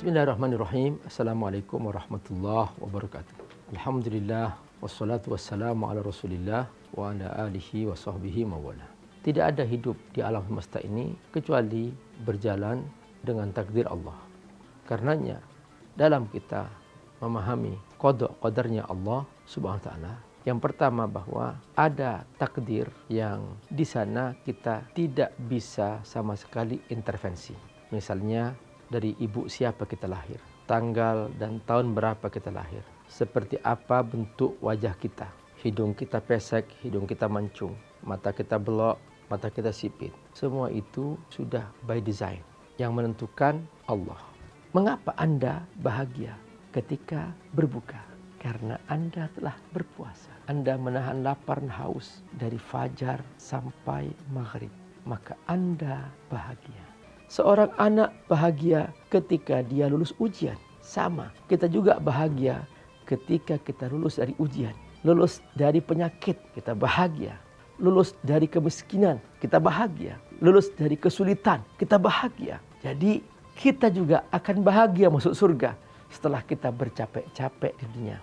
Bismillahirrahmanirrahim. Assalamualaikum warahmatullahi wabarakatuh. Alhamdulillah wassalatu wassalamu ala Rasulillah wa ala alihi wa sahbihi mawala. Tidak ada hidup di alam semesta ini kecuali berjalan dengan takdir Allah. Karenanya dalam kita memahami qada qadarnya Allah Subhanahu wa taala, yang pertama bahwa ada takdir yang di sana kita tidak bisa sama sekali intervensi. Misalnya dari ibu siapa kita lahir, tanggal dan tahun berapa kita lahir, seperti apa bentuk wajah kita, hidung kita pesek, hidung kita mancung, mata kita belok, mata kita sipit. Semua itu sudah by design. Yang menentukan Allah. Mengapa Anda bahagia ketika berbuka? Karena Anda telah berpuasa. Anda menahan lapar dan haus dari fajar sampai maghrib. Maka Anda bahagia. Seorang anak bahagia ketika dia lulus ujian. Sama, kita juga bahagia ketika kita lulus dari ujian. Lulus dari penyakit, kita bahagia. Lulus dari kemiskinan, kita bahagia. Lulus dari kesulitan, kita bahagia. Jadi kita juga akan bahagia masuk surga setelah kita bercapek-capek di dunia.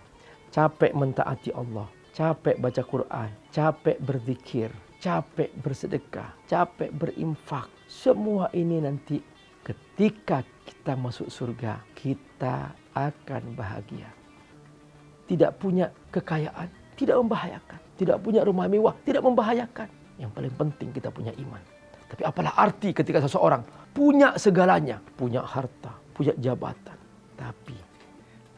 Capek mentaati Allah, capek baca Quran, capek berzikir, capek bersedekah, capek berinfak. Semua ini nanti ketika kita masuk surga, kita akan bahagia. Tidak punya kekayaan, tidak membahayakan. Tidak punya rumah mewah, tidak membahayakan. Yang paling penting kita punya iman. Tapi apalah arti ketika seseorang punya segalanya, punya harta, punya jabatan. Tapi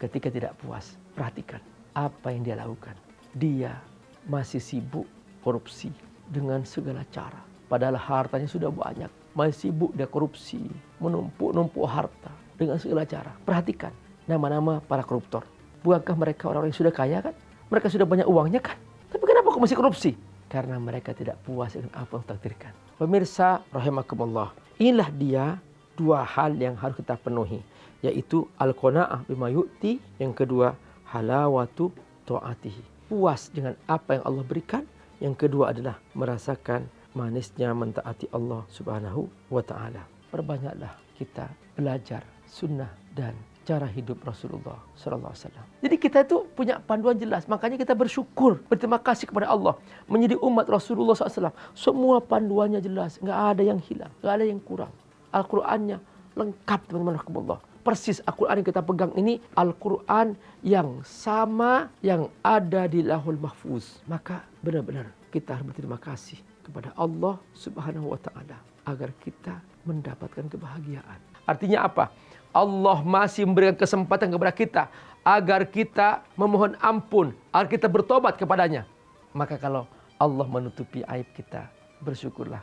ketika tidak puas, perhatikan apa yang dia lakukan. Dia masih sibuk korupsi dengan segala cara. Padahal hartanya sudah banyak. Masih sibuk dia korupsi, menumpuk harta dengan segala cara. Perhatikan nama-nama para koruptor. Bukankah mereka orang-orang yang sudah kaya kan? Mereka sudah banyak uangnya kan? Tapi kenapa kok masih korupsi? Karena mereka tidak puas dengan apa yang ditakdirkan. Pemirsa rahimakumullah, inilah dia dua hal yang harus kita penuhi, yaitu al-qanaah bima yu'ti, yang kedua halawatu ta'atihi. Puas dengan apa yang Allah berikan. Yang kedua adalah merasakan manisnya mentaati Allah Subhanahu wa ta'ala. Perbanyaklah kita belajar sunnah dan cara hidup Rasulullah sallallahu alaihi wasallam. Jadi kita itu punya panduan jelas. Makanya kita bersyukur, berterima kasih kepada Allah menjadi umat Rasulullah SAW. Semua panduannya jelas, nggak ada yang hilang, nggak ada yang kurang. Al-Qur'annya lengkap, teman-teman rahimakumullah. Persis Al-Quran yang kita pegang ini Al-Quran yang sama yang ada di Lauhul Mahfuz. Maka benar-benar kita harus berterima kasih kepada Allah Subhanahu wa ta'ala agar kita mendapatkan kebahagiaan. Artinya apa? Allah masih memberikan kesempatan kepada kita agar kita memohon ampun, agar kita bertobat kepadanya. Maka kalau Allah menutupi aib kita, bersyukurlah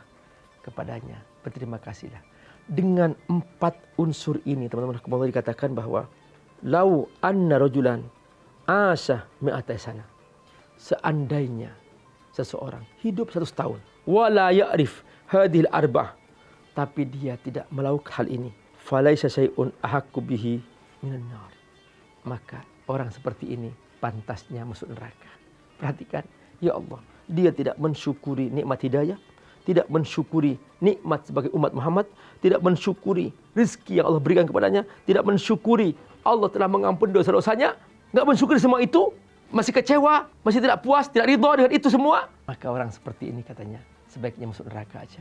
kepadanya, berterima kasihlah. Dengan 4 unsur ini, teman-teman, kemudian dikatakan bahwa lau anna rajulan asha mi'atai sana. Seandainya seseorang hidup 100 tahun, wala ya'rif hadhil arba'ah, tapi dia tidak melakukan hal ini, falaisa syai'un ahaqqu bihi minan nar. Maka orang seperti ini pantasnya masuk neraka. Perhatikan, ya Allah, dia tidak mensyukuri nikmat hidayah, tidak mensyukuri nikmat sebagai umat Muhammad, tidak mensyukuri rizki yang Allah berikan kepadanya, tidak mensyukuri Allah telah mengampuni dosa-dosanya, nggak mensyukuri semua itu, masih kecewa, masih tidak puas, tidak ridho dengan itu semua. Maka orang seperti ini katanya sebaiknya masuk neraka aja.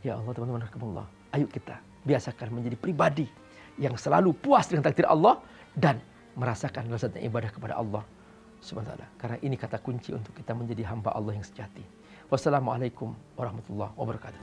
Ya Allah, teman-teman rahimakumullah, ayo kita biasakan menjadi pribadi yang selalu puas dengan takdir Allah dan merasakan lezatnya ibadah kepada Allah Subhanahu wa ta'ala. Karena ini kata kunci untuk kita menjadi hamba Allah yang sejati. Wassalamualaikum warahmatullahi wabarakatuh.